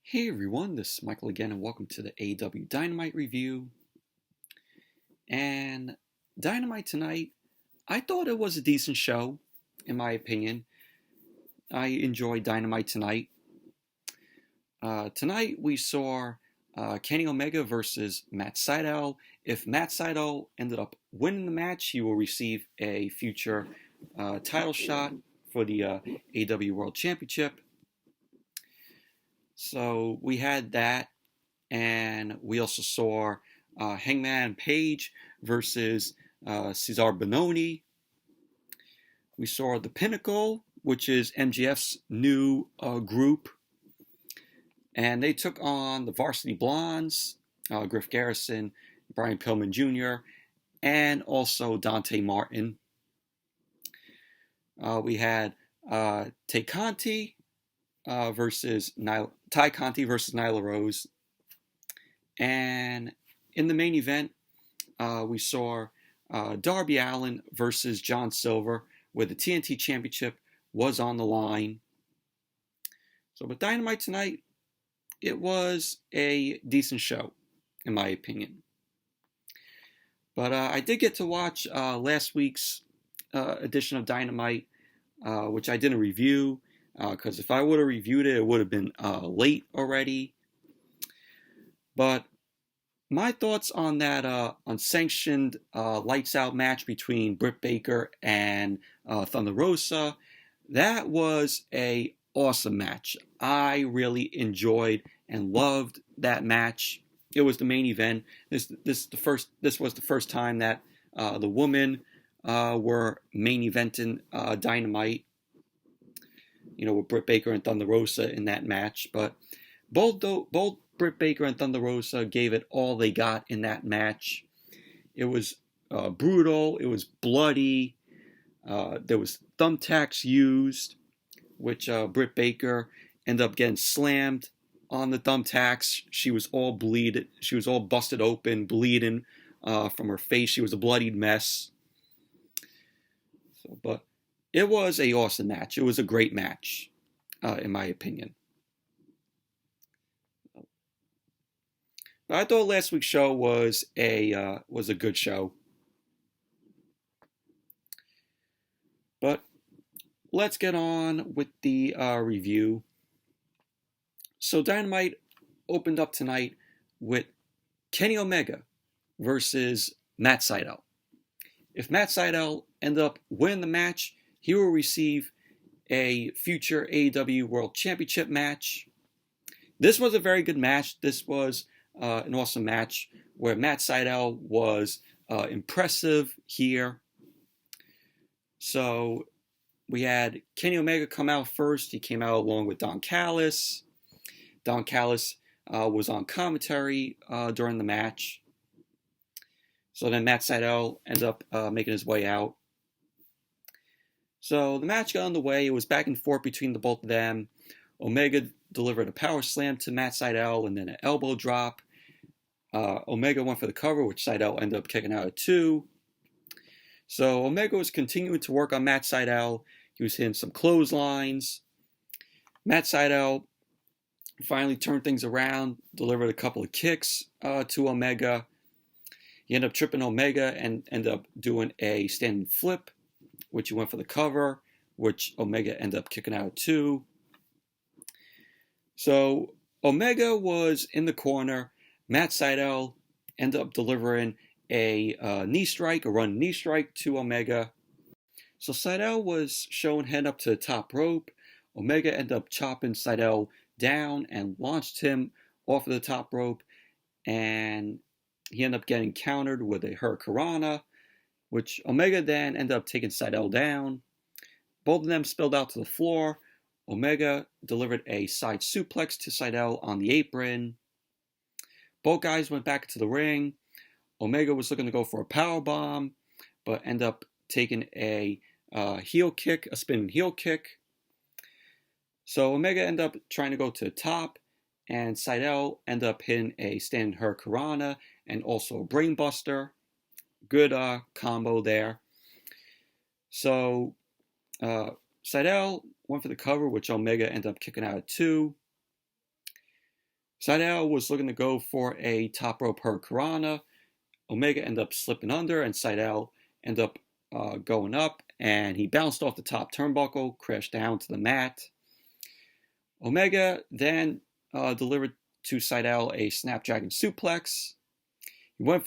Hey everyone, this is Michael again, and welcome to the AEW Dynamite review. And Dynamite tonight, I thought it was a decent show, in my opinion. I enjoyed Dynamite tonight. Tonight we saw Kenny Omega versus Matt Sydal. If Matt Sydal ended up winning the match, he will receive a future title shot for the AEW World Championship. So we had that, and we also saw Hangman Page versus Cezar Bononi. We saw the Pinnacle, which is MJF's new group, and they took on the Varsity Blondes, Griff Garrison, Brian Pillman Jr., and also Dante Martin. We had Tayconti versus Nyla Rose. And in the main event, we saw Darby Allin versus John Silver, where the TNT Championship was on the line. So with Dynamite tonight, it was a decent show, in my opinion. But I did get to watch last week's edition of Dynamite, which I didn't review, because if I would have reviewed it, it would have been late already. But my thoughts on that unsanctioned lights out match between Britt Baker and Thunder Rosa, that was a awesome match. I really enjoyed and loved that match. It was the main event. This was the first time that the women were main eventing Dynamite. You know, with Britt Baker and Thunder Rosa in that match, but both Britt Baker and Thunder Rosa gave it all they got in that match. It was brutal. It was bloody. There was thumbtacks used, which Britt Baker ended up getting slammed on the thumbtacks. She was all bleeded. She was all busted open, bleeding from her face. She was a bloodied mess. But it was an awesome match. It was a great match, in my opinion. But I thought last week's show was a good show. But let's get on with the review. So Dynamite opened up tonight with Kenny Omega versus Matt Sydal. If Matt Sydal ended up winning the match, he will receive a future AEW World Championship match. This was a very good match. This was an awesome match where Matt Sydal was impressive here. So we had Kenny Omega come out first. He came out along with Don Callis. Don Callis was on commentary during the match. So then Matt Sydal ended up making his way out. So the match got underway. It was back and forth between the both of them. Omega delivered a power slam to Matt Sydal and then an elbow drop. Omega went for the cover, which Sydal ended up kicking out at 2. So Omega was continuing to work on Matt Sydal. He was hitting some clotheslines. Matt Sydal finally turned things around, delivered a couple of kicks to Omega. He ended up tripping Omega and ended up doing a standing flip, which he went for the cover, which Omega ended up kicking out at 2. So Omega was in the corner. Matt Sydal ended up delivering a running knee strike to Omega. So Sydal was shown heading up to the top rope. Omega ended up chopping Sydal down and launched him off of the top rope. And he ended up getting countered with a Hurricanrana, which Omega then ended up taking Sydal down. Both of them spilled out to the floor. Omega delivered a side suplex to Sydal on the apron. Both guys went back into the ring. Omega was looking to go for a powerbomb, but ended up taking a heel kick, a spinning heel kick. So Omega ended up trying to go to the top, and Sydal ended up hitting a standing Hurricanrana and also a brainbuster. Good combo there. So Sydal went for the cover, which Omega ended up kicking out at 2. Sydal was looking to go for a top rope hurricanrana. Omega ended up slipping under, and Sydal ended up going up, and he bounced off the top turnbuckle, crashed down to the mat. Omega then delivered to Sydal a Snapdragon suplex. He went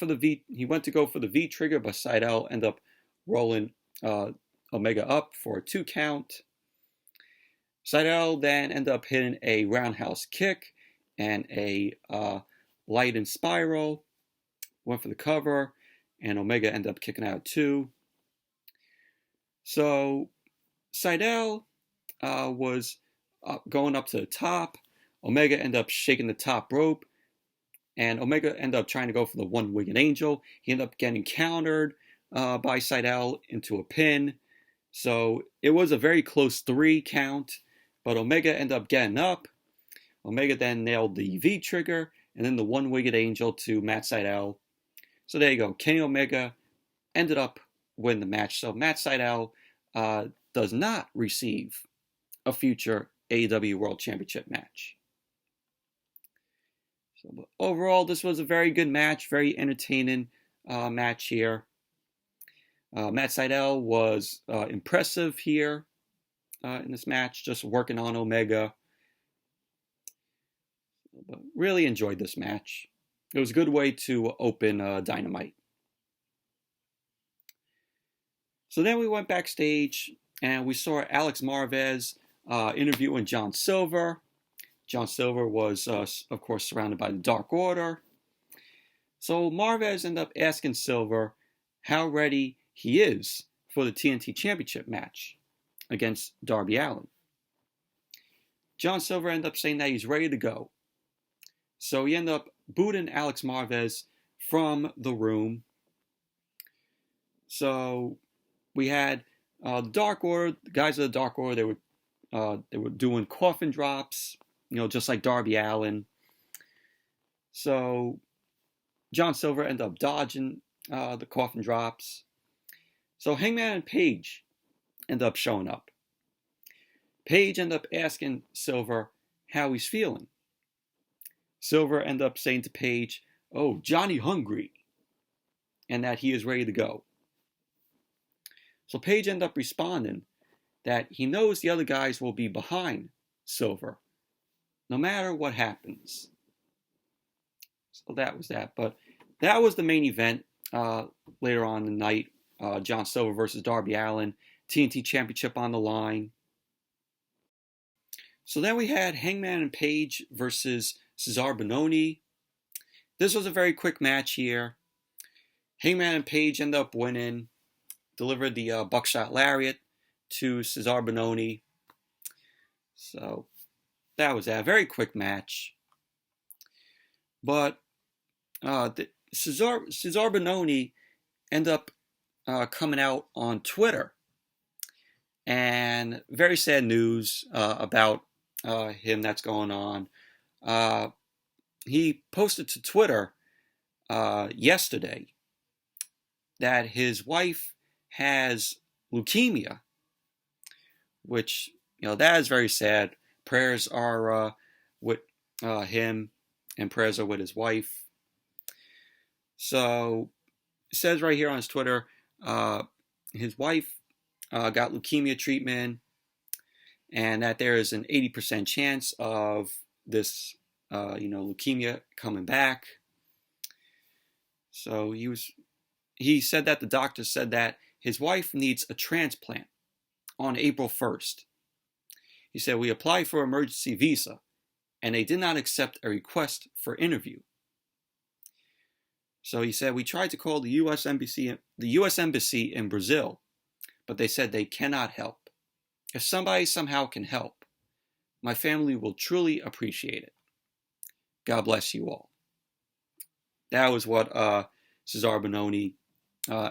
to go for the V trigger, but Sydal ended up rolling Omega up for a 2 count. Sydal then ended up hitting a roundhouse kick and a light and spiral. Went for the cover, and Omega ended up kicking out too. So Sydal was going up to the top. Omega ended up shaking the top rope, and Omega ended up trying to go for the one-winged angel. He ended up getting countered by Sydal into a pin. So it was a very close 3 count, but Omega ended up getting up. Omega then nailed the V trigger and then the one-winged angel to Matt Sydal. So there you go. Kenny Omega ended up winning the match. So Matt Sydal does not receive a future AEW World Championship match. So overall, this was a very good match, very entertaining match here. Matt Sydal was impressive here in this match, just working on Omega. But really enjoyed this match. It was a good way to open Dynamite. So then we went backstage and we saw Alex Marvez interviewing John Silver. John Silver was, of course, surrounded by the Dark Order. So Marvez ended up asking Silver how ready he is for the TNT Championship match against Darby Allin. John Silver ended up saying that he's ready to go. So he ended up booting Alex Marvez from the room. So we had the Dark Order, the guys of the Dark Order. They were doing coffin drops, just like Darby Allin. So John Silver ended up dodging the coffin drops. So Hangman and Page ended up showing up. Page ended up asking Silver how he's feeling. Silver ended up saying to Page, "Oh, Johnny hungry," and that he is ready to go. So Page ended up responding that he knows the other guys will be behind Silver, no matter what happens. So that was that. But that was the main event later on in the night. John Silver versus Darby Allin, TNT Championship on the line. So then we had Hangman and Page versus Cezar Bononi. This was a very quick match here. Hangman and Page ended up winning, delivered the buckshot lariat to Cezar Bononi. So that was a very quick match. But Cezar Bononi ended up coming out on Twitter, and very sad news about him that's going on. He posted to Twitter yesterday that his wife has leukemia, which, that is very sad. Prayers are with him, and prayers are with his wife. So it says right here on his Twitter, his wife got leukemia treatment, and that there is an 80% chance of this, leukemia coming back. So he said that the doctor said that his wife needs a transplant on April 1st. He said, "We applied for emergency visa, and they did not accept a request for interview." So he said, "We tried to call the U.S. Embassy in Brazil, but they said they cannot help. If somebody somehow can help, my family will truly appreciate it. God bless you all." That was what Cezar Bononi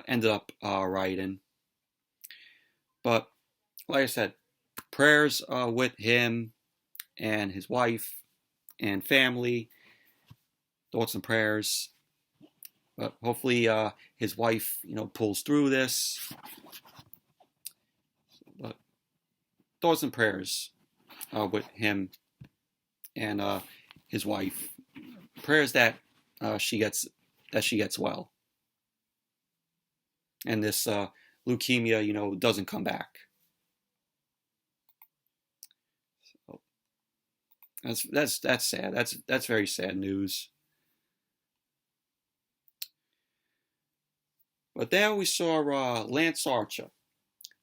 ended up writing. But like I said, prayers with him and his wife and family. Thoughts and prayers. But hopefully his wife, pulls through this. But thoughts and prayers with him and his wife prayers that she gets well, and this leukemia, doesn't come back. So that's sad. That's very sad news. But there we saw Lance Archer.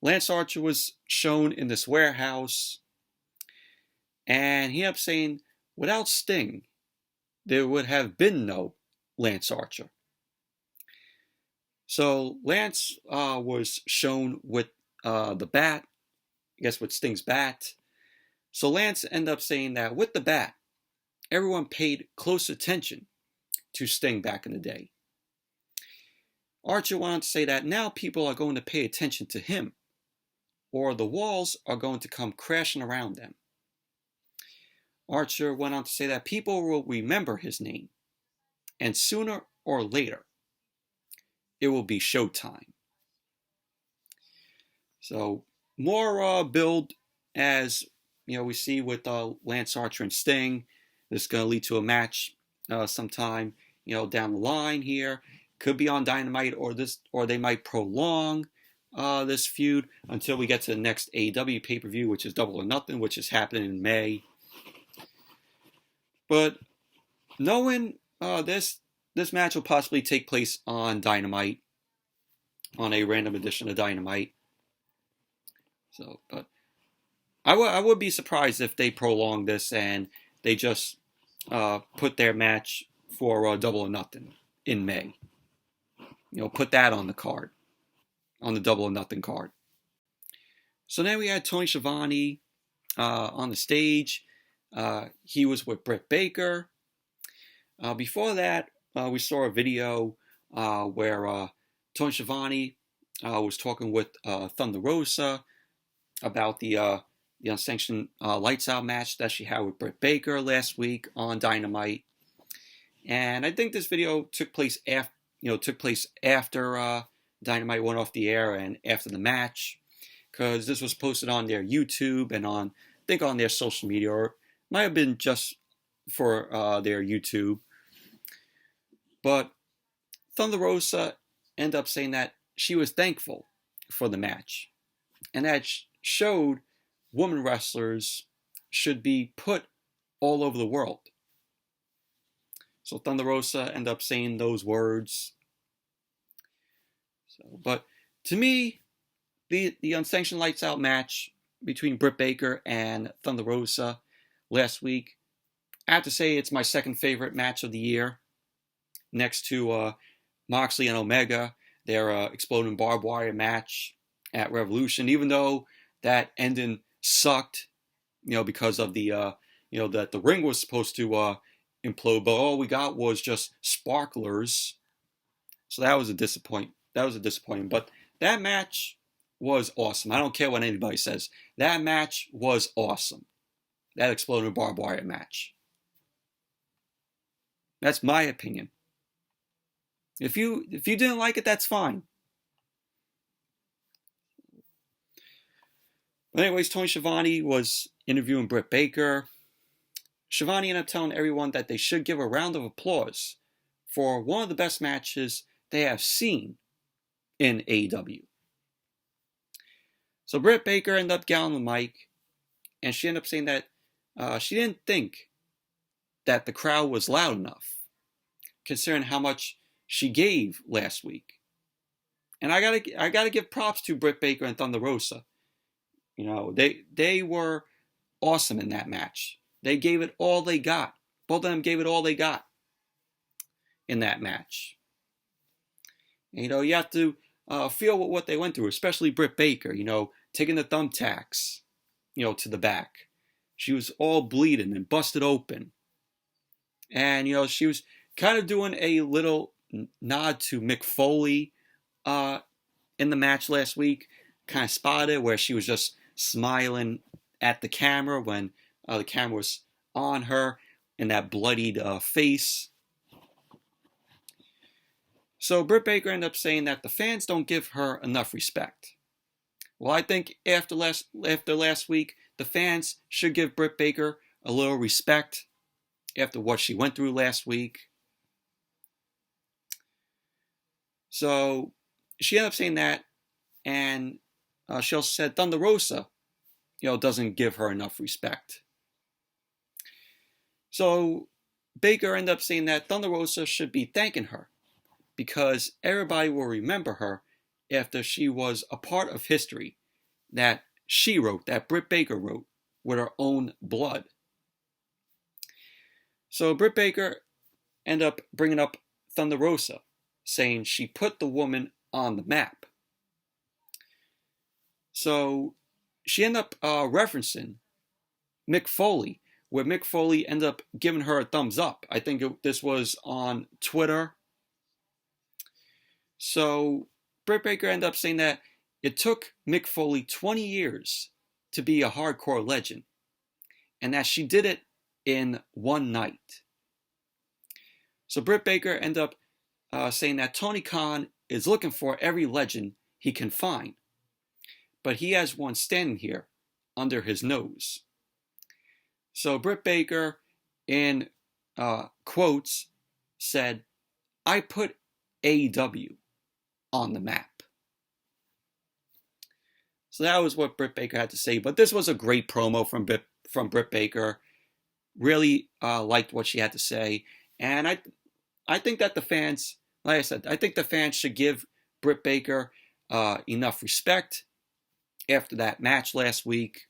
Lance Archer was shown in this warehouse, and he ended up saying, without Sting, there would have been no Lance Archer. So Lance was shown with the bat, I guess with Sting's bat. So Lance ended up saying that with the bat, everyone paid close attention to Sting back in the day. Archer went on to say that now people are going to pay attention to him, or the walls are going to come crashing around them. Archer went on to say that people will remember his name, and sooner or later, it will be showtime. So more build as we see with Lance Archer and Sting. This is going to lead to a match sometime down the line here. Could be on Dynamite, or they might prolong this feud until we get to the next AEW pay-per-view, which is Double or Nothing, which is happening in May. But knowing this match will possibly take place on Dynamite, on a random edition of Dynamite. So, but I would be surprised if they prolong this and they just put their match for Double or Nothing in May. Put that on the card, on the Double or Nothing card. So then we had Tony Schiavone on the stage. He was with Britt Baker. Before that, we saw a video where Tony Schiavone was talking with Thunder Rosa about the unsanctioned Lights Out match that she had with Britt Baker last week on Dynamite. And I think this video took place after Dynamite went off the air and after the match, because this was posted on their YouTube and on their social media, or it might have been just for their YouTube. But Thunder Rosa ended up saying that she was thankful for the match, and that showed women wrestlers should be put all over the world. So Thunder Rosa ended up saying those words. But to me, the unsanctioned Lights Out match between Britt Baker and Thunder Rosa last week, I have to say it's my second favorite match of the year, next to Moxley and Omega, their exploding barbed wire match at Revolution. Even though that ending sucked, because of the that the ring was supposed to implode, but all we got was just sparklers. So that was a disappointment. But that match was awesome. I don't care what anybody says. That match was awesome. That exploding barbed wire match. That's my opinion. If you didn't like it, that's fine. But anyways, Tony Schiavone was interviewing Britt Baker. Schiavone ended up telling everyone that they should give a round of applause for one of the best matches they have seen in AEW. So Britt Baker ended up getting on the mic, and she ended up saying that she didn't think that the crowd was loud enough, considering how much she gave last week. And I gotta give props to Britt Baker and Thunder Rosa. They were awesome in that match. They gave it all they got. Both of them gave it all they got in that match. And, you have to feel what they went through, especially Britt Baker, taking the thumbtacks, to the back. She was all bleeding and busted open. And, she was kind of doing a little nod to Mick Foley in the match last week. Kind of spotted where she was just smiling at the camera when the camera was on her and that bloodied face. So Britt Baker ended up saying that the fans don't give her enough respect. Well, I think after last week, the fans should give Britt Baker a little respect. after what she went through last week. So she ended up saying that, and she also said Thunder Rosa, doesn't give her enough respect. So Baker ended up saying that Thunder Rosa should be thanking her because everybody will remember her after she was a part of history that she wrote, that Britt Baker wrote with her own blood. So Britt Baker ended up bringing up Thunder Rosa, saying she put the woman on the map. So she ended up referencing Mick Foley, where Mick Foley ended up giving her a thumbs up. I think this was on Twitter. So Britt Baker ended up saying that it took Mick Foley 20 years to be a hardcore legend, and that she did it in one night. So Britt Baker ended up saying that Tony Khan is looking for every legend he can find, but he has one standing here under his nose. So Britt Baker, in quotes, said, "I put AEW on the map." So that was what Britt Baker had to say. But this was a great promo from Britt Baker. Really liked what she had to say. And I think that the fans, like I said, I think the fans should give Britt Baker enough respect after that match last week.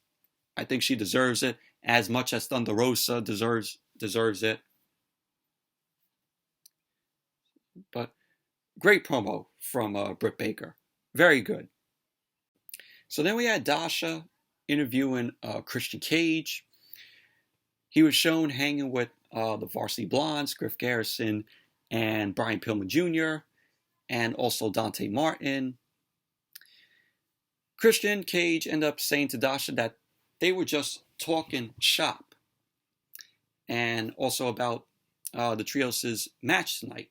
I think she deserves it as much as Thunder Rosa deserves it. But great promo from Britt Baker. Very good. So then we had Dasha interviewing Christian Cage. He was shown hanging with the Varsity Blondes, Griff Garrison and Brian Pillman Jr., and also Dante Martin. Christian Cage ended up saying to Dasha that they were just talking shop, and also about the Trios' match tonight,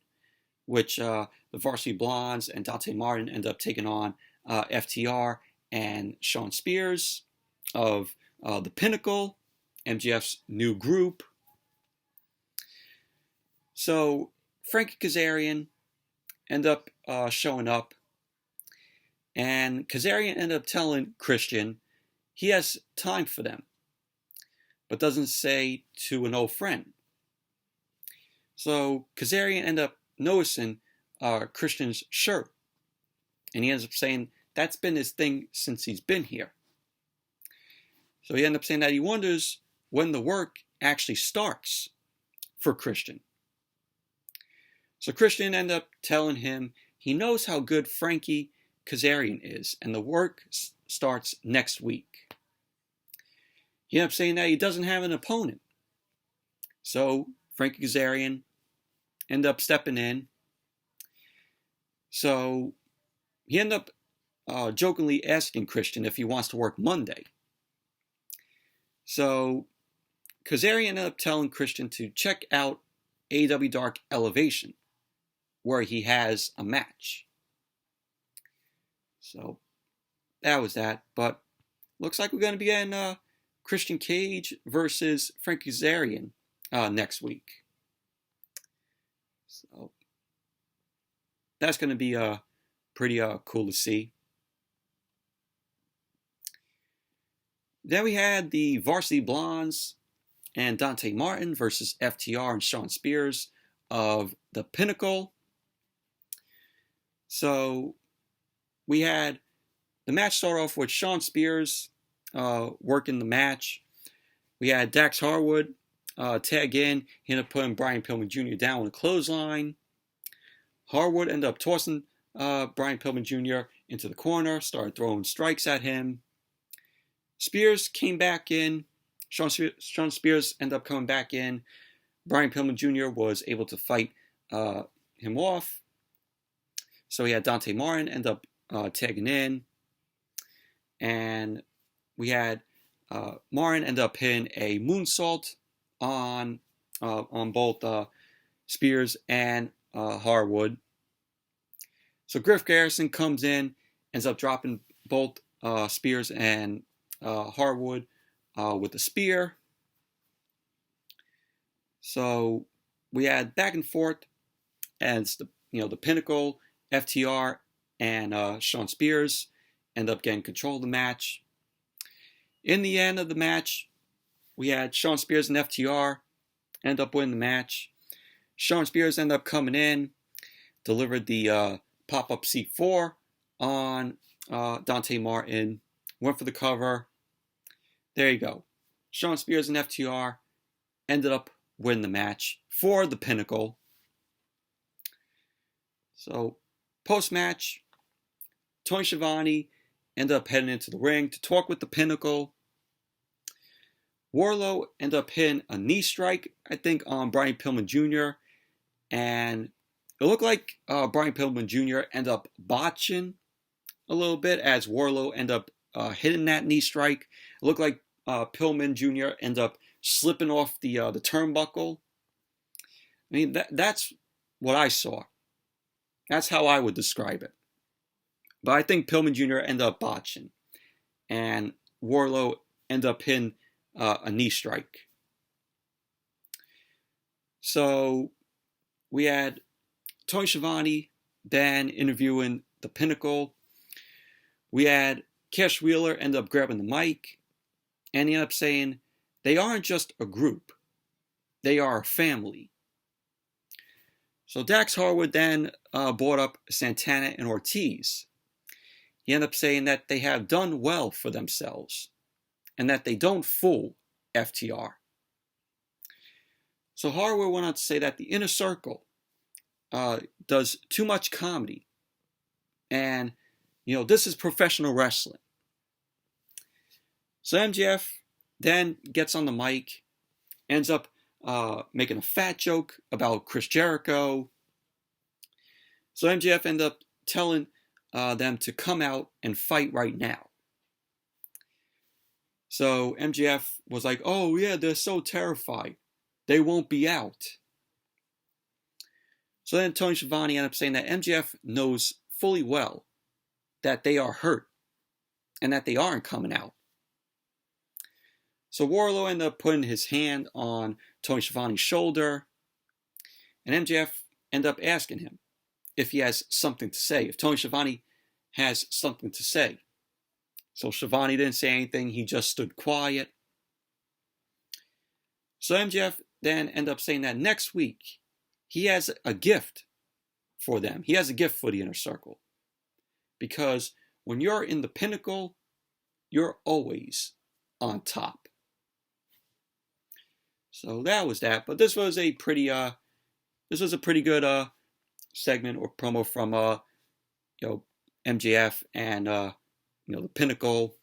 which the Varsity Blondes and Dante Martin ended up taking on FTR and Shawn Spears of the Pinnacle, MJF's new group. So Frankie Kazarian ended up showing up, and Kazarian ended up telling Christian he has time for them, but doesn't say to an old friend. So Kazarian ended up noticing Christian's shirt, and he ends up saying that's been his thing since he's been here. So he ended up saying that he wonders when the work actually starts for Christian. So Christian ended up telling him he knows how good Frankie Kazarian is, and the work starts next week. He ended up saying that he doesn't have an opponent. So Frankie Kazarian ended up stepping in. So he ended up jokingly asking Christian if he wants to work Monday. So Kazarian ended up telling Christian to check out AEW Dark Elevation, where he has a match. So that was that. But looks like we're going to be getting Christian Cage versus Frankie Kazarian next week. So that's going to be pretty cool to see. Then we had the Varsity Blondes and Dante Martin versus FTR and Shawn Spears of the Pinnacle. So we had the match start off with Shawn Spears working the match. We had Dax Harwood tag in. He ended up putting Brian Pillman Jr. down with a clothesline. Harwood ended up tossing Brian Pillman Jr. into the corner, started throwing strikes at him. Spears came back in. Shawn Spears ended up coming back in. Brian Pillman Jr. was able to fight him off. So he had Dante Martin end up tagging in. And we had Martin end up hitting a moonsault on both Spears and Harwood. So Griff Garrison comes in, ends up dropping both Spears and Harwood with a spear. So we had back and forth as the Pinnacle, FTR, and Shawn Spears end up getting control of the match. In the end of the match, we had Shawn Spears and FTR end up winning the match. Shawn Spears ended up coming in, delivered the pop-up C4 on Dante Martin, went for the cover. There you go. Shawn Spears and FTR ended up winning the match for the Pinnacle. So, post-match, Tony Schiavone ended up heading into the ring to talk with the Pinnacle. Wardlow ended up hitting a knee strike, I think, on Brian Pillman Jr. And it looked like Brian Pillman Jr. ended up botching a little bit as Wardlow ended up hitting that knee strike. It looked like Pillman Jr. ended up slipping off the turnbuckle. I mean, that's what I saw. That's how I would describe it. But I think Pillman Jr. ended up botching. And Wardlow ended up hitting a knee strike. So we had Tony Schiavone then interviewing the Pinnacle. We had Cash Wheeler end up grabbing the mic. And he ended up saying, they aren't just a group. They are a family. So Dax Harwood then brought up Santana and Ortiz. He ended up saying that they have done well for themselves and that they don't fool FTR. So Harwood went on to say that the Inner Circle does too much comedy. And, this is professional wrestling. So MJF then gets on the mic, ends up making a fat joke about Chris Jericho. So MJF ended up telling them to come out and fight right now. So MJF was like, oh yeah, they're so terrified. They won't be out. So then Tony Schiavone ended up saying that MJF knows fully well that they are hurt and that they aren't coming out. So Wardlow ended up putting his hand on Tony Schiavone's shoulder, and MJF ended up asking him if he has something to say, if Tony Schiavone has something to say. So Schiavone didn't say anything, he just stood quiet. So MJF then ended up saying that next week he has a gift for them. He has a gift for the Inner Circle. Because when you're in the Pinnacle, you're always on top. So that was that. But this was a pretty good segment or promo from MJF and the Pinnacle.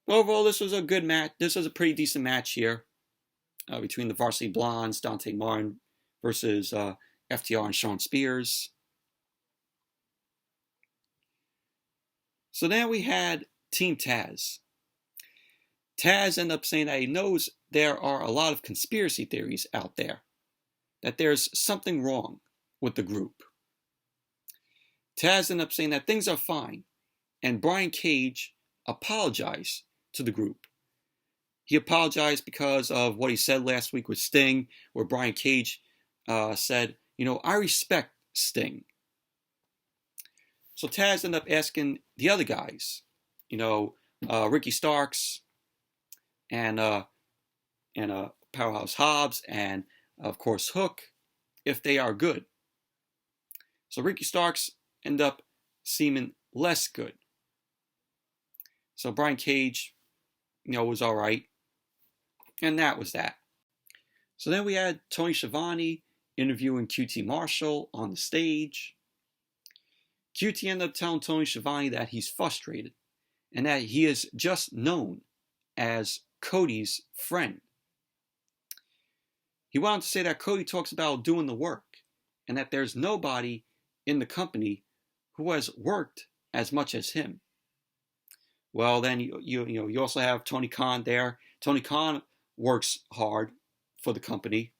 Overall, this was a good match. This was a pretty decent match here between the Varsity Blondes, Dante Martin versus FTR and Shawn Spears. So then we had Team Taz. Taz ended up saying that he knows there are a lot of conspiracy theories out there, that there's something wrong with the group. Taz ended up saying that things are fine, and Brian Cage apologized to the group. He apologized because of what he said last week with Sting, where Brian Cage said, I respect Sting. So Taz ended up asking the other guys, Ricky Starks and Powerhouse Hobbs and, of course, Hook, if they are good. So Ricky Starks ended up seeming less good. So Brian Cage, was all right. And that was that. So then we had Tony Schiavone interviewing QT Marshall on the stage. QT ended up telling Tony Schiavone that he's frustrated and that he is just known as Cody's friend. He went on to say that Cody talks about doing the work and that there's nobody in the company who has worked as much as him. Well, then you also have Tony Khan there. Tony Khan works hard for the company.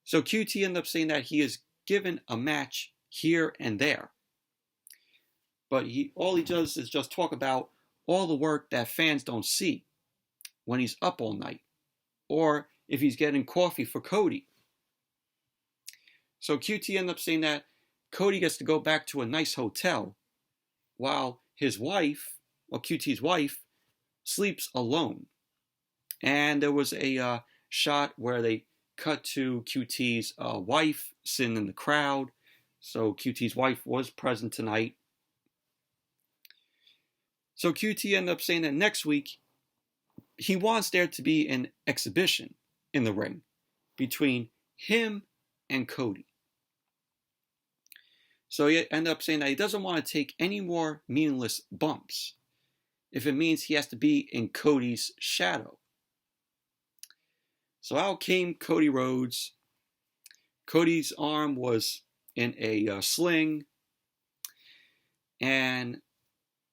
So QT ended up saying that he is given a match here and there. But all he does is just talk about all the work that fans don't see when he's up all night, or if he's getting coffee for Cody. So QT ended up saying that Cody gets to go back to a nice hotel while his wife, or QT's wife, sleeps alone. And there was a shot where they cut to QT's wife sitting in the crowd. So QT's wife was present tonight. So QT ended up saying that next week he wants there to be an exhibition in the ring between him and Cody. So he ended up saying that he doesn't want to take any more meaningless bumps if it means he has to be in Cody's shadow. So out came Cody Rhodes. Cody's arm was in a sling. And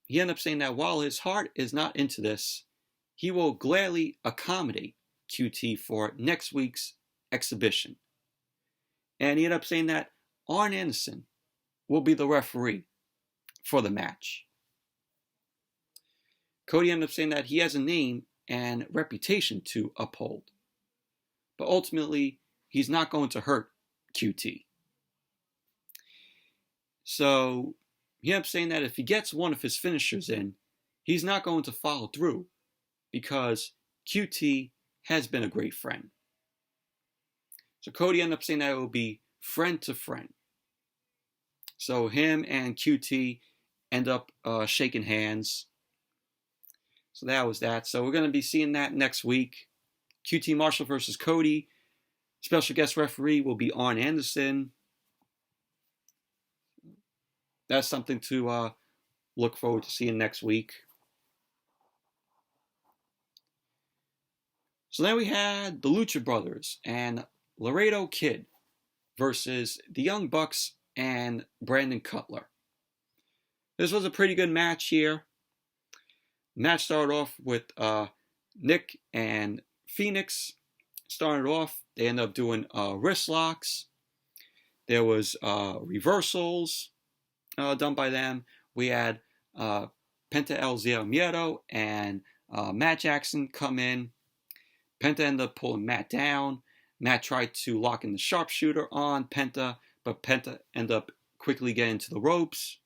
he ended up saying that while his heart is not into this, he will gladly accommodate QT for next week's exhibition. And he ended up saying that Arn Anderson will be the referee for the match. Cody ended up saying that he has a name and reputation to uphold. But ultimately, he's not going to hurt QT. So he ended up saying that if he gets one of his finishers in, he's not going to follow through because QT has been a great friend. So Cody ended up saying that it will be friend to friend. So him and QT end up shaking hands. So that was that. So we're going to be seeing that next week. QT Marshall versus Cody. Special guest referee will be Arn Anderson. That's something to look forward to seeing next week. So then we had the Lucha Brothers and Laredo Kid versus the Young Bucks and Brandon Cutler. This was a pretty good match here. The match started off with Nick and Phoenix. Started off, they ended up doing wrist locks. There was reversals done by them. We had Penta El Zero Miedo and Matt Jackson come in. Penta ended up pulling Matt down. Matt tried to lock in the sharpshooter on Penta, but Penta ended up quickly getting to the ropes.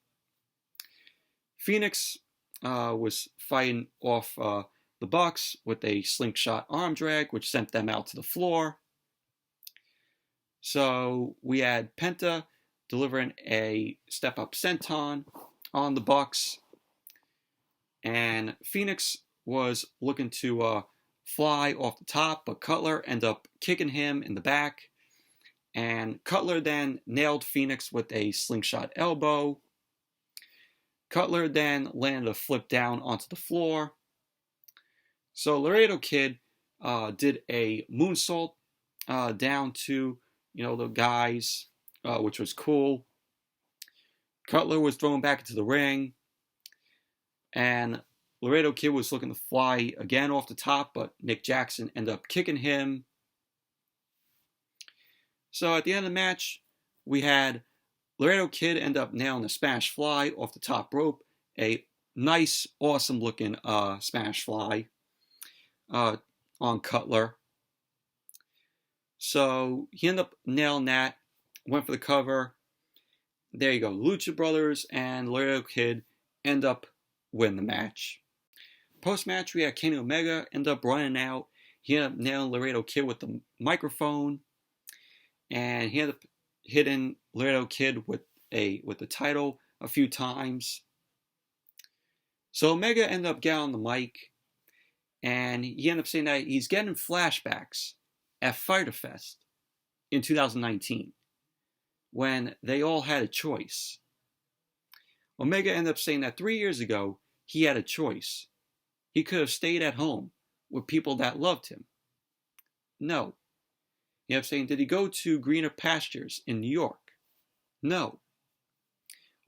Phoenix was fighting off the Bucks with a slingshot arm drag, which sent them out to the floor. So we had Penta delivering a step-up senton on the Bucks. And Phoenix was looking to fly off the top, but Cutler ended up kicking him in the back. And Cutler then nailed Phoenix with a slingshot elbow. Cutler then landed a flip down onto the floor. So Laredo Kid did a moonsault down to, the guys, which was cool. Cutler was thrown back into the ring. And Laredo Kid was looking to fly again off the top, but Nick Jackson ended up kicking him. So at the end of the match, we had Laredo Kid end up nailing a Spanish fly off the top rope. A nice, awesome looking Spanish fly on Cutler. So he ended up nailing that, went for the cover. There you go. Lucha Brothers and Laredo Kid end up winning the match. Post-match, we had Kenny Omega end up running out. He ended up nailing Laredo Kid with the microphone. And he ended up hitting Laredo Kid with the title a few times. So Omega ended up getting on the mic. And he ended up saying that he's getting flashbacks at Fyter Fest in 2019 when they all had a choice. Omega ended up saying that 3 years ago, he had a choice. He could have stayed at home with people that loved him. No. He ended up saying, did he go to greener pastures in New York? No.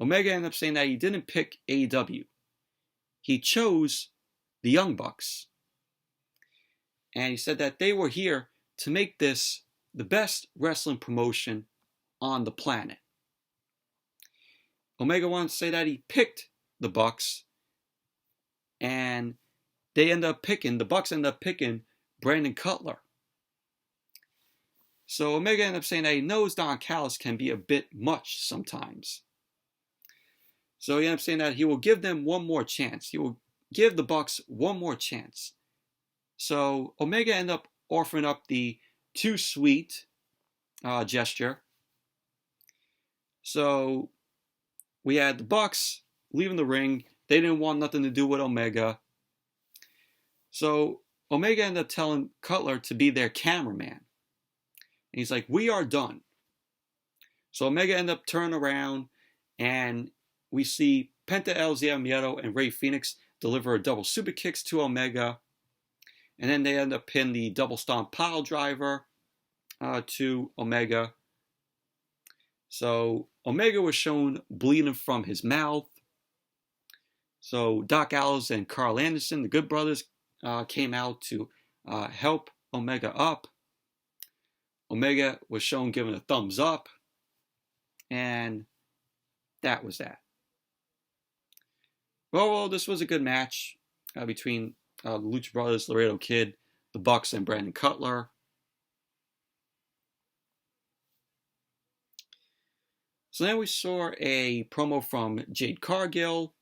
Omega ended up saying that he didn't pick AEW. He chose the Young Bucks. And he said that they were here to make this the best wrestling promotion on the planet. Omega wanted to say that he picked the Bucks and the Bucks end up picking Brandon Cutler. So Omega ended up saying that he knows Don Callis can be a bit much sometimes. So he ended up saying that he will give them one more chance. He will give the Bucks one more chance. So Omega ended up offering up the too sweet gesture. So we had the Bucks leaving the ring. They didn't want nothing to do with Omega. So Omega ended up telling Cutler to be their cameraman. And he's like, we are done. So Omega ended up turning around, and we see Penta El Zero Miedo and Rey Fenix deliver a double super kicks to Omega. And then they end up pinning the double stomp pile driver to Omega. So Omega was shown bleeding from his mouth. So Doc Gallows and Carl Anderson, the Good Brothers, came out to help Omega up. Omega was shown giving a thumbs up, and that was that. Well, this was a good match between the Lucha Brothers, Laredo Kid, the Bucks, and Brandon Cutler. So then we saw a promo from Jade Cargill.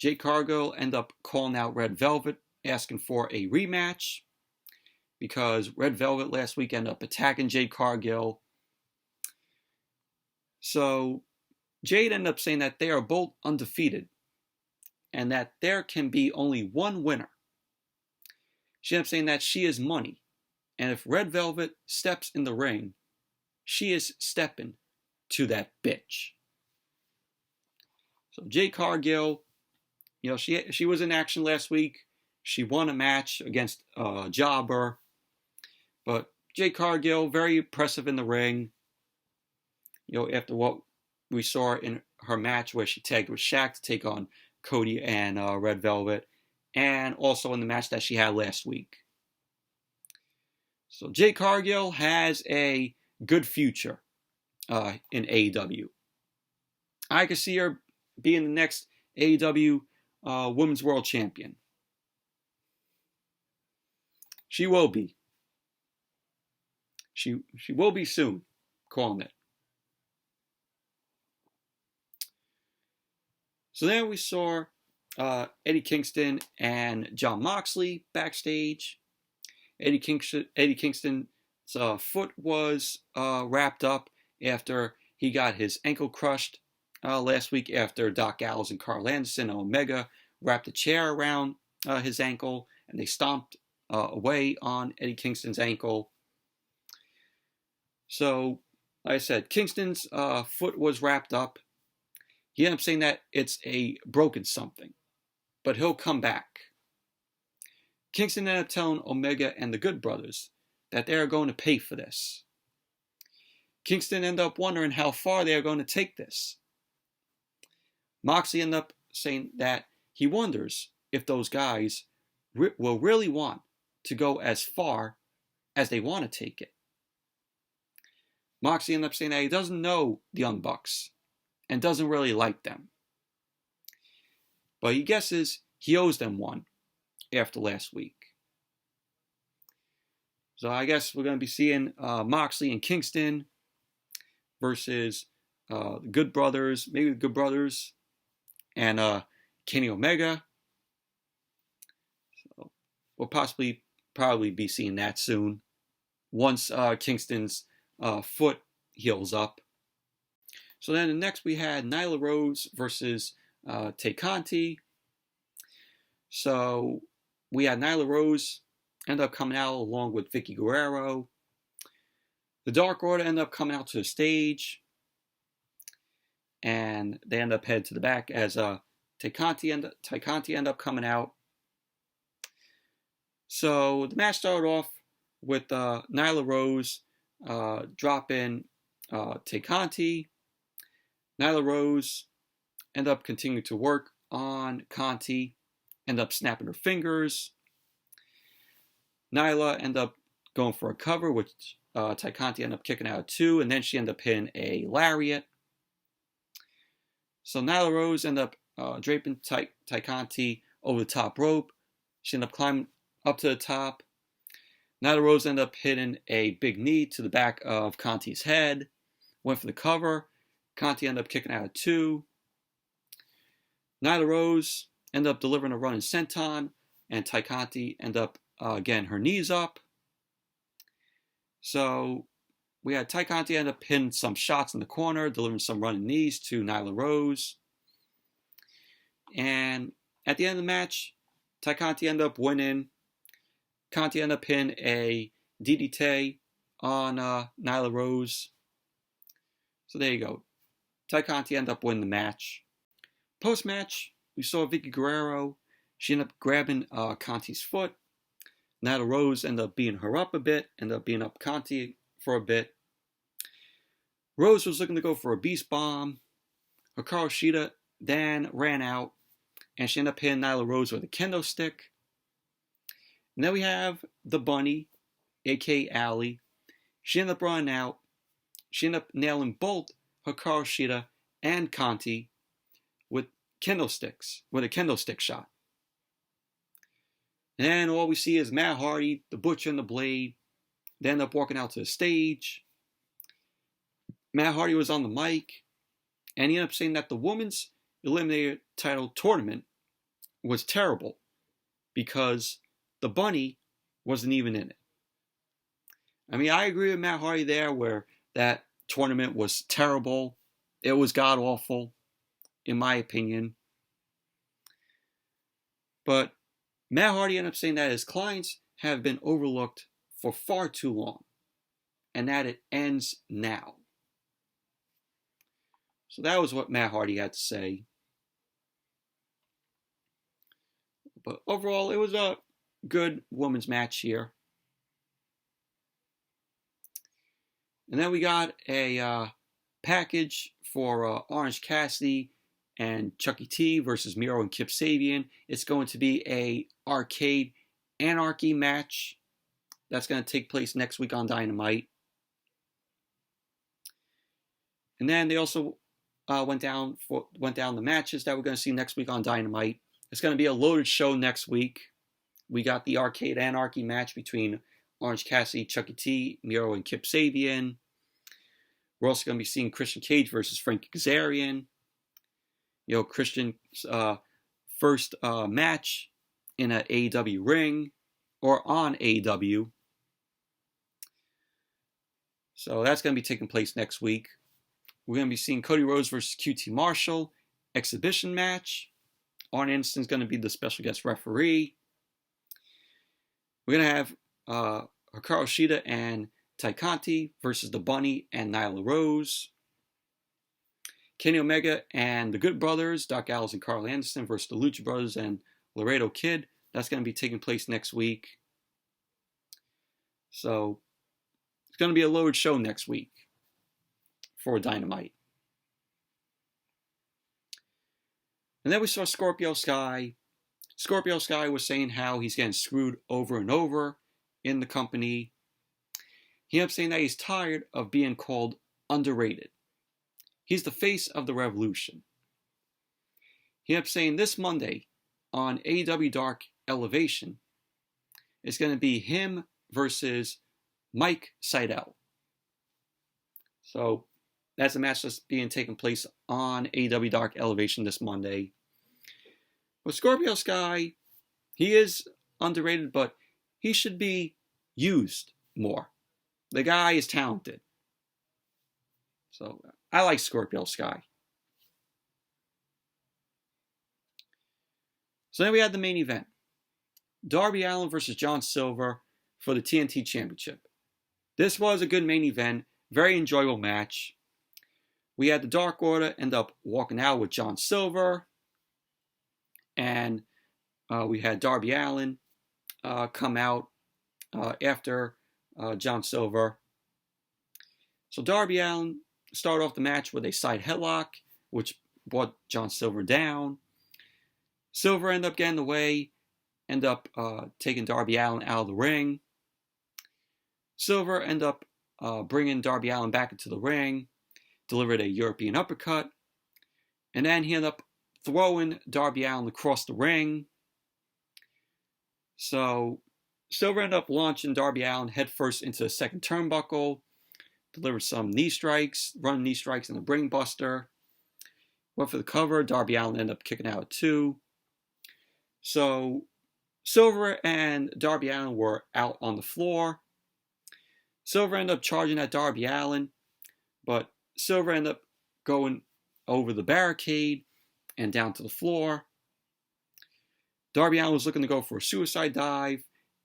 Jade Cargill ended up calling out Red Velvet, asking for a rematch, because Red Velvet last week ended up attacking Jade Cargill. So Jade ended up saying that they are both undefeated and that there can be only one winner. She ended up saying that she is money, and if Red Velvet steps in the ring, she is stepping to that bitch. So Jade Cargill, she was in action last week. She won a match against Jobber. But Jade Cargill, very impressive in the ring. After what we saw in her match where she tagged with Shaq to take on Cody and Red Velvet, and also in the match that she had last week. So Jade Cargill has a good future in AEW. I could see her being the next AEW Women's World Champion. She will be. She will be soon, calling it. So then we saw Eddie Kingston and Jon Moxley backstage. Eddie Kingston's foot was wrapped up after he got his ankle crushed last week, after Doc Gallows and Carl Anderson and Omega wrapped a chair around his ankle, and they stomped away on Eddie Kingston's ankle. So, like I said, Kingston's foot was wrapped up. He ended up saying that it's a broken something, but he'll come back. Kingston ended up telling Omega and the Good Brothers that they are going to pay for this. Kingston ended up wondering how far they are going to take this. Moxley ended up saying that he wonders if those guys will really want to go as far as they want to take it. Moxley ended up saying that he doesn't know the Young Bucks and doesn't really like them, but he guesses he owes them one after last week. So I guess we're going to be seeing Moxley and Kingston versus the Good Brothers, maybe the Good Brothers, and Kenny Omega. So we'll probably be seeing that soon, once Kingston's foot heals up. So then next we had Nyla Rose versus Tayconti. So we had Nyla Rose end up coming out along with Vicky Guerrero. The Dark Order end up coming out to the stage, and they end up headed to the back as Tayconti end up coming out. So the match started off with Nyla Rose dropping Tayconti. Nyla Rose end up continuing to work on Conti, end up snapping her fingers. Nyla end up going for a cover, which Tayconti end up kicking out of two, and then she end up hitting a lariat. So Nyla Rose end up draping Tayconti over the top rope. She ended up climbing up to the top. Nyla Rose ended up hitting a big knee to the back of Conti's head. Went for the cover. Conti ended up kicking out of 2. Nyla Rose ended up delivering a running senton, and Tayconti ended up getting her knees up. So we had Tayconti end up hitting some shots in the corner, delivering some running knees to Nyla Rose. And at the end of the match, Tayconti ended up winning. Conti ended up hitting a DDT on Nyla Rose. So there you go. Tayconti ended up winning the match. Post-match, we saw Vicky Guerrero. She ended up grabbing Conti's foot. Nyla Rose ended up beating her up a bit, ended up beating up Conti for a bit. Rose was looking to go for a beast bomb. Hikaru Shida then ran out, and she ended up hitting Nyla Rose with a kendo stick. And then we have the Bunny, aka Allie. She ended up running out. She ended up nailing both Hikaru Shida and Conti with kendo sticks, with a kendo stick shot. And then all we see is Matt Hardy, the Butcher, and the Blade. They end up walking out to the stage. Matt Hardy was on the mic, and he ended up saying that the women's eliminator title tournament was terrible because the Bunny wasn't even in it. I mean, I agree with Matt Hardy there where that tournament was terrible. It was god-awful, in my opinion. But Matt Hardy ended up saying that his clients have been overlooked for far too long, and that it ends now. So that was what Matt Hardy had to say. But overall, it was a good women's match here. And then we got a package for Orange Cassidy and Chucky T versus Miro and Kip Sabian. It's going to be a Arcade Anarchy match that's going to take place next week on Dynamite. And then they also went down the matches that we're going to see next week on Dynamite. It's going to be a loaded show next week. We got the Arcade Anarchy match between Orange Cassidy, Chucky T, Miro, and Kip Sabian. We're also going to be seeing Christian Cage versus Frankie Kazarian. You know, Christian's first match in an AEW ring or on AEW. So that's going to be taking place next week. We're going to be seeing Cody Rhodes versus QT Marshall exhibition match. Arn Anderson's going to be the special guest referee. We're going to have Hikaru Shida and Tayconti versus the Bunny and Nyla Rose. Kenny Omega and the Good Brothers, Doc Gallows and Carl Anderson versus the Lucha Brothers and Laredo Kid. That's going to be taking place next week. So it's going to be a loaded show next week for Dynamite. And then we saw Scorpio Sky. Scorpio Sky was saying how he's getting screwed over and over in the company. He ended up saying that he's tired of being called underrated. He's the face of the revolution. He ended up saying this Monday on AEW Dark Elevation, it's going to be him versus Mike Sydal. So that's a match that's being taken place on AEW Dark Elevation this Monday. But Scorpio Sky, he is underrated, but he should be used more. The guy is talented. So I like Scorpio Sky. So then we had the main event. Darby Allin versus John Silver for the TNT Championship. This was a good main event. Very enjoyable match. We had the Dark Order end up walking out with John Silver. And we had Darby Allin come out after John Silver. So Darby Allin started off the match with a side headlock, which brought John Silver down. Silver ended up getting away, ended up taking Darby Allin out of the ring. Silver ended up bringing Darby Allin back into the ring, delivered a European uppercut, and then he ended up throwing Darby Allin across the ring. So Silver ended up launching Darby Allin headfirst into the second turnbuckle, delivered some knee strikes, running knee strikes in the brain buster. Went for the cover. Darby Allin ended up kicking out at 2. So Silver and Darby Allin were out on the floor. Silver ended up charging at Darby Allin, but Silver ended up going over the barricade and down to the floor. Darby Allin was looking to go for a suicide dive,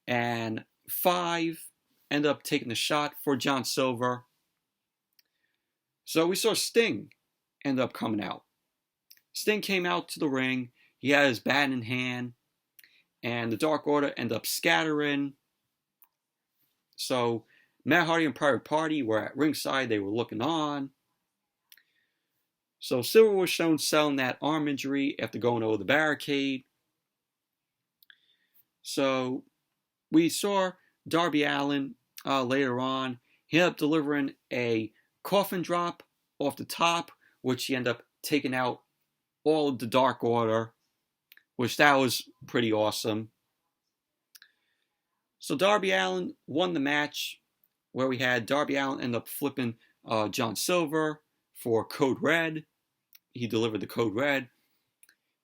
and 5 ended up taking the shot for John Silver. So we saw Sting end up coming out. Sting came out to the ring. He had his bat in hand, and the Dark Order ended up scattering. So Matt Hardy and Private Party were at ringside. They were looking on. So Silver was shown selling that arm injury after going over the barricade. So we saw Darby Allin later on. He ended up delivering a coffin drop off the top, which he ended up taking out all of the Dark Order, which that was pretty awesome. So Darby Allin won the match, where we had Darby Allin end up flipping John Silver for Code Red. He delivered the Code Red.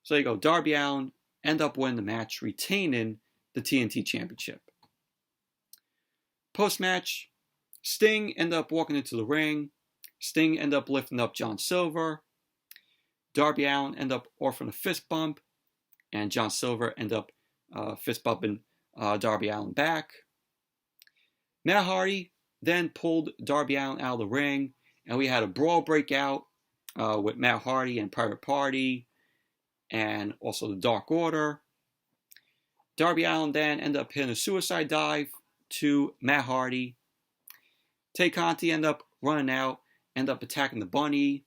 So there you go. Darby Allin end up winning the match, retaining the TNT Championship. Post-match, Sting ended up walking into the ring. Sting ended up lifting up John Silver. Darby Allin ended up offering a fist bump, and John Silver ended up fist bumping Darby Allin back. Matt Hardy then pulled Darby Allin out of the ring, and we had a brawl breakout with Matt Hardy and Private Party, and also the Dark Order. Darby Allin then ended up hitting a suicide dive to Matt Hardy. Tayconti ended up running out, ended up attacking the Bunny.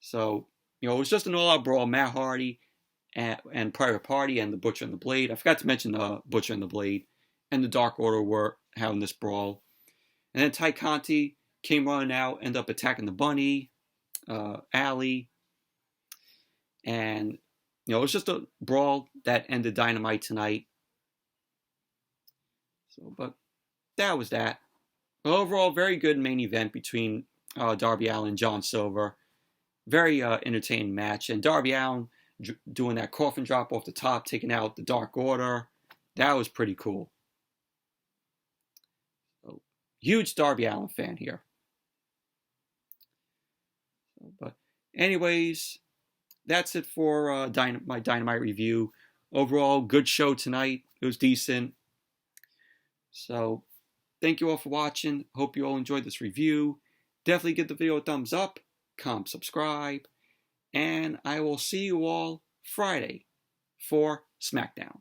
So, it was just an all-out brawl. Matt Hardy and Private Party and the Butcher and the Blade. I forgot to mention the Butcher and the Blade and the Dark Order were having this brawl. And then Tayconti came running out, ended up attacking the Bunny, Alley. And, it was just a brawl that ended Dynamite tonight. So, but that was that. But overall, very good main event between Darby Allin and John Silver. Very entertaining match. And Darby Allin doing that coffin drop off the top, taking out the Dark Order. That was pretty cool. So, huge Darby Allin fan here. So, but anyways, that's it for my Dynamite review. Overall, good show tonight. It was decent. So, thank you all for watching. Hope you all enjoyed this review. Definitely give the video a thumbs up, comment, subscribe, and I will see you all Friday for SmackDown.